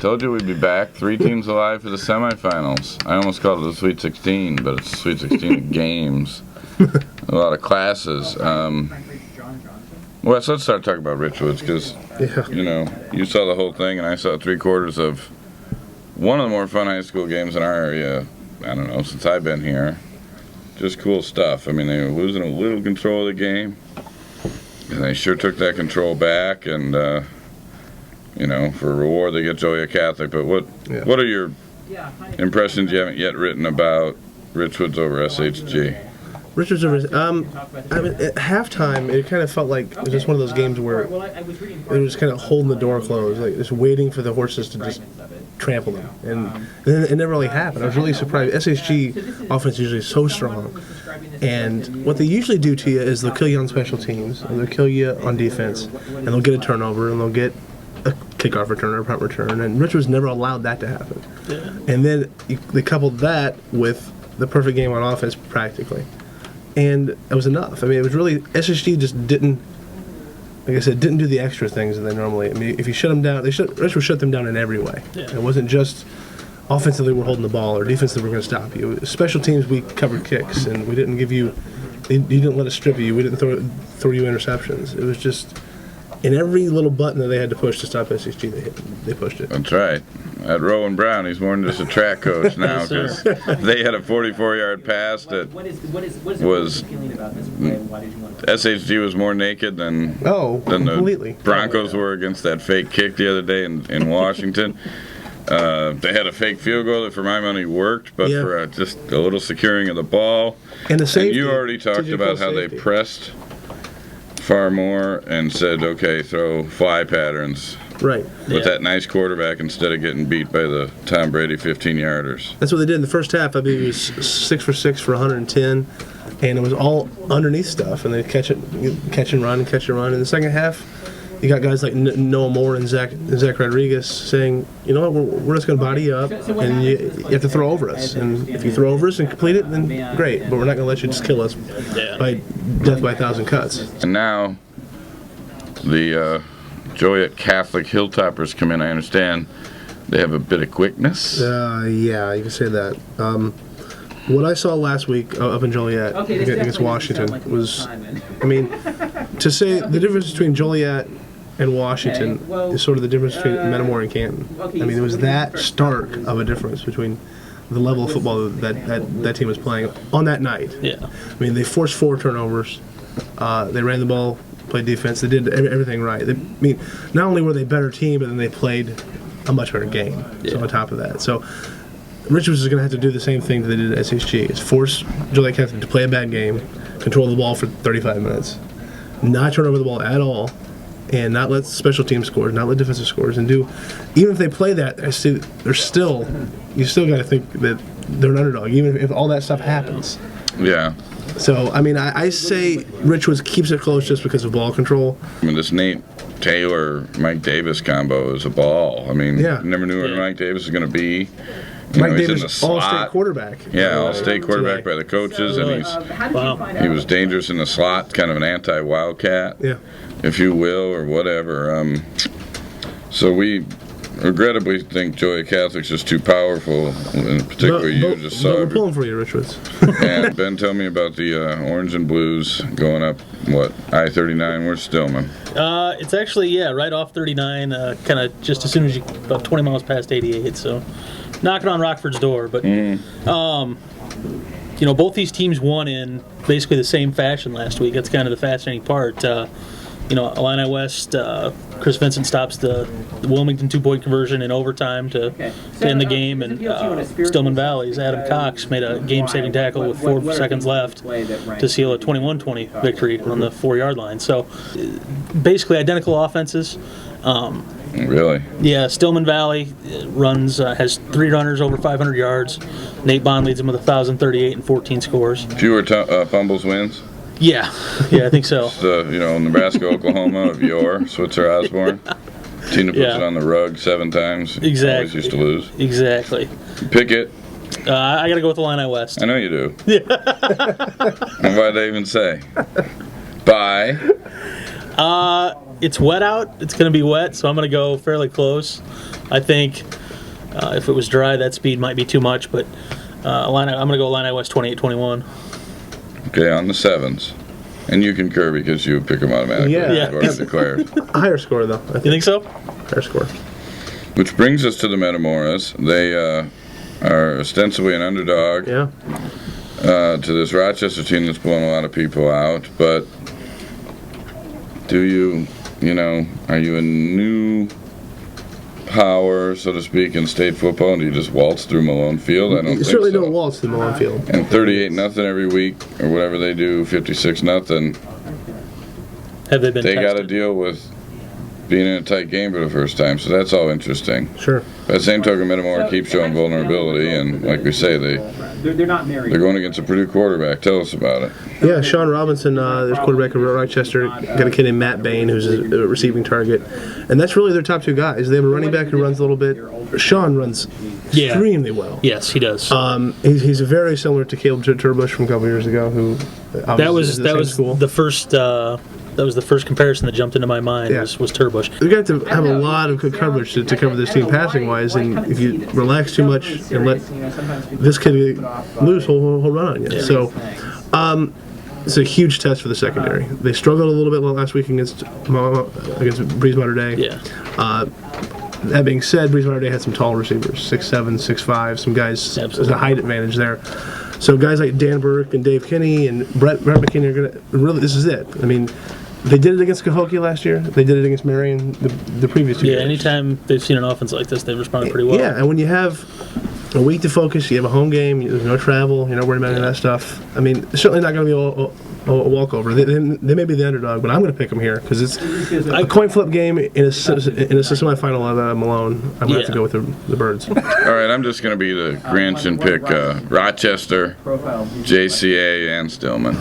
Told you we'd be back. 3 teams alive for the semifinals. I almost called it the Sweet 16, but it's the Sweet 16 of games. A lot of classes. Wes, let's start talking about Richwoods because, you know, you saw the whole thing and I saw 3/4 of one of the more fun high school games in our area, I don't know, since I've been here. Just cool stuff. I mean, they were losing a little control of the game, and they sure took that control back, and, you know, for a reward they get Joliet Catholic. But what are your impressions you haven't yet written about Richwoods over SHG? Richards over. I mean, at halftime, it kind of felt like it was just one of those games where it was kind of holding the door closed, like just waiting for the horses to just trample them, and then it never really happened. I was really surprised. SHG offense is usually so strong, and what they usually do to you is they'll kill you on special teams, and they'll kill you on defense, and they'll get a turnover, and they'll get a kickoff return or a punt return, and Richards never allowed that to happen. And then they coupled that with the perfect game on offense, practically. And it was enough. I mean, it was really, SSG just didn't, like I said, didn't do the extra things that they normally. I mean, if you shut them down, Richmond shut them down in every way. It wasn't just offensively we're holding the ball or defensively we're going to stop you. Special teams, we covered kicks and we didn't give you, you didn't let us strip you. We didn't throw you interceptions. It was just, in every little button that they had to push to stop SSG, they pushed it. That's right. At Rowan Brown, he's more than just a track coach now because they had a 44-yard pass that was SHG was more naked than completely. The Broncos were against that fake kick the other day in Washington. They had a fake field goal that, for my money, worked, but for just a little securing of the ball. And the safety. And you already talked about how they pressed far more and said, okay, throw fly patterns. Right. With that nice quarterback instead of getting beat by the Tom Brady 15-yarders. That's what they did in the first half. I mean, it was 6 for 6 for 110, and it was all underneath stuff, and they catch and run. In the second half, you got guys like Noah Moore and Zach Rodriguez saying, you know what, we're just going to body you up, and you have to throw over us. And if you throw over us and complete it, then great, but we're not going to let you just kill us by death by 1,000 cuts. And now the Joliet Catholic Hilltoppers come in. I understand they have a bit of quickness. Yeah, you can say that. What I saw last week up in Joliet against Washington was, I mean, to say the difference between Joliet and Washington is sort of the difference between Metamora and Canton. I mean, it was that stark of a difference between the level of football that team was playing on that night. Yeah. I mean, they forced 4 turnovers. They ran the ball, played defense. They did everything right. I mean, not only were they a better team, but then they played a much better game. So on top of that, so Richards is going to have to do the same thing that they did at SHG. Is force Joliet Catholic to play a bad game, control the ball for 35 minutes, not turn over the ball at all, and not let special team scores, not let defensive scores, and do. Even if they play that, you still got to think that they're an underdog, even if all that stuff happens. Yeah. So, I mean, I say Richwoods keeps it close just because of ball control. I mean, this Nate Taylor, Mike Davis combo is a ball. I mean, never knew where Mike Davis was going to be. Mike Davis, all-state quarterback. Yeah, all-state quarterback by the coaches, and he was dangerous in the slot, kind of an anti-wildcat, if you will, or whatever. So we regrettably think Joliet Catholic's just too powerful, and particularly you just saw. We're pulling for you, Richards. And Ben, tell me about the Orange and Blues going up, I-39? Where's Stillman? It's actually, right off 39, kind of just as soon as about 20 miles past 88, so knocking on Rockford's door. But, you know, both these teams won in basically the same fashion last week. That's kind of the fascinating part. You know, Illini West, Chris Vincent stops the Wilmington 2-point conversion in overtime to end the game, and Stillman Valley's Adam Cox made a game-saving tackle with 4 seconds left to seal a 21-20 victory on the 4-yard line. So, basically identical offenses. Really? Yeah, Stillman Valley has 3 runners over 500 yards. Nate Bond leads them with 1,038 and 14 scores. Fewer fumbles wins? Yeah, I think so. The Nebraska, Oklahoma of yore, Switzer Osborne. Team that puts it on the rug 7 times. Exactly. Always used to lose. Exactly. Pick it. I got to go with Illini West. I know you do. Yeah. And why'd they even say? Bye. it's wet out. It's going to be wet, so I'm going to go fairly close. I think if it was dry, that speed might be too much, but I'm going to go Illini West 28-21. Okay, on the sevens. And you concur because you pick them automatically. Yeah. You've already declared. A higher score, though. I You think so? Higher score. Which brings us to the Metamoras. They are ostensibly an underdog to this Rochester team that's blown a lot of people out. But are you a new power, so to speak, in state football, and do you just waltz through Malone Field? I don't think so. Certainly don't waltz through Malone Field. And 38-0 every week, or whatever they do, 56-0. Have they been They tested? got to deal with being in a tight game for the first time, so that's all interesting. Sure. By the same token, Metamora keeps showing vulnerability, and like we say, they're going against a Purdue quarterback. Tell us about it. Yeah, Sean Robinson, their quarterback of Rochester, got a kid named Matt Bain, who's a receiving target. And that's really their top two guys. They have a running back who runs a little bit. Sean runs extremely well. Yes, he does. He's very similar to Caleb Turbush from a couple years ago, who that was the first that was the first comparison that jumped into my mind was Turbush. They're going to have to have a lot of good coverage to cover this team passing wise, and if you relax too much and let this kid loose, he'll run on you. Yeah. So it's a huge test for the secondary. They struggled a little bit last week against Breeze Mater Day. Yeah. That being said, Breeze Mater Day had some tall receivers, 6'7", 6'5", some guys. There's a height advantage there. So guys like Dan Burke and Dave Kinney and Brett McKinney are going to really. This is it. I mean, they did it against Cahokia last year. They did it against Marion the previous 2 years. Yeah, anytime they've seen an offense like this, they've responded pretty well. Yeah, and when you have a week to focus, you have a home game, there's no travel, you're not worried about any of that stuff. I mean, it's certainly not going to be a walkover. They may be the underdog, but I'm going to pick them here because it's a coin flip game in a semifinal of Malone. I'm going to have to go with the Birds. All right, I'm just going to be the Grinch and pick Rochester, JCA, and Stillman.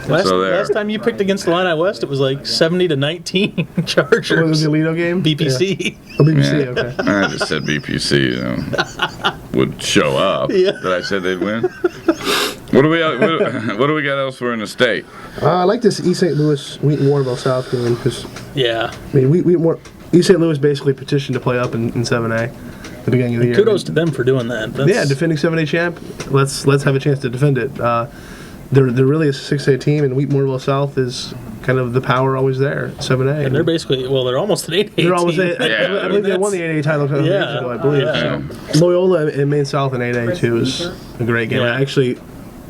Last time you picked against Illini West, it was like 70-19 Chargers. What was the Alito game? BPC. Yeah. Oh, BPC, okay. I just said BPC, would show up. Yeah. That I said they'd win. What do we got else for in the state? I like this East St. Louis Wheaton Warrenville South game because I mean East St. Louis basically petitioned to play up in 7A at the beginning of the year. Kudos to them for doing that. Defending 7A champ. Let's have a chance to defend it. They're really a 6A team, and Wheaton Warrenville South is kind of the power always there. 7A. And they're basically they're almost an 8A team. They're almost I believe they won the 8A title a couple years ago. I believe. Yeah. So Loyola and Maine South in 8A too is a great game. Yeah. Actually,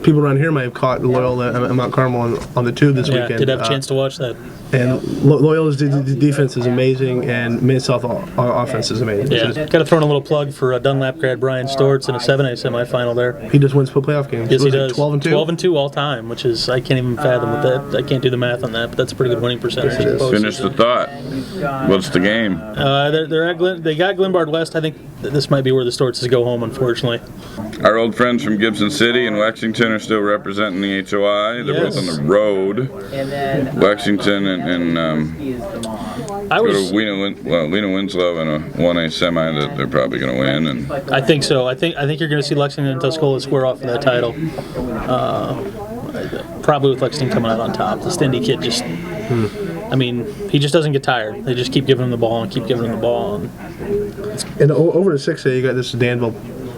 people around here might have caught Loyola and Mount Carmel on the tube this weekend. Did have a chance to watch that. And Loyola's defense is amazing, and Maine-South offense is amazing. Yeah, got to throw in a little plug for Dunlap grad Brian Stortz in a 7A semifinal there. He just wins playoff games. Yes, he does. 12-2? 12-2 all time, which is, I can't even fathom with that. I can't do the math on that, but that's a pretty good winning percentage. Finish the thought. What's the game? They got Glenbard West. I think this might be where the Stortzes go home, unfortunately. Our old friends from Gibson City and Lexington are still representing the HOI. They're both on the road. Lexington and Lena Winslow in a 1A semi that they're probably going to win. And I think so. I think you're going to see Lexington and Tuscola square off for that title. Probably with Lexington coming out on top. The Stendy kid just, I mean, he just doesn't get tired. They just keep giving him the ball and keep giving him the ball. And over to 6A, you got this Danville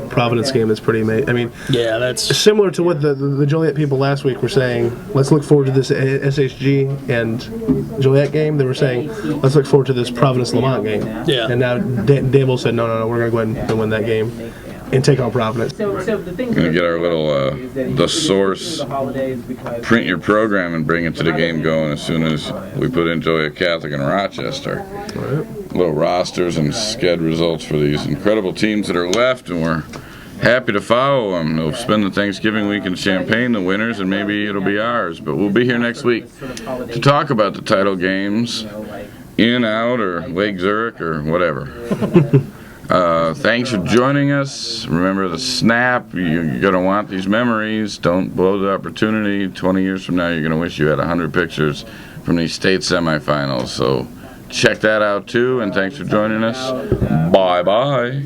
Providence game that's pretty amazing. I mean, yeah, that's similar to what the Joliet people last week were saying. Let's look forward to this SHG and Joliet game. They were saying, let's look forward to this Providence Lamont game. Yeah. And now Danville said, no, we're going to go ahead and win that game and take on Providence. Going to get our little the source, print your program and bring it to the game going as soon as we put in Joliet Catholic and Rochester. Right. Little rosters and sched results for these incredible teams that are left, and we're happy to follow them. They'll spend the Thanksgiving week in Champaign, the winners, and maybe it'll be ours. But we'll be here next week to talk about the title games, in, out, or Lake Zurich, or whatever. Thanks for joining us. Remember the snap. You're going to want these memories. Don't blow the opportunity. 20 years from now, you're going to wish you had 100 pictures from these state semifinals. So check that out, too. And thanks for joining us. Bye-bye.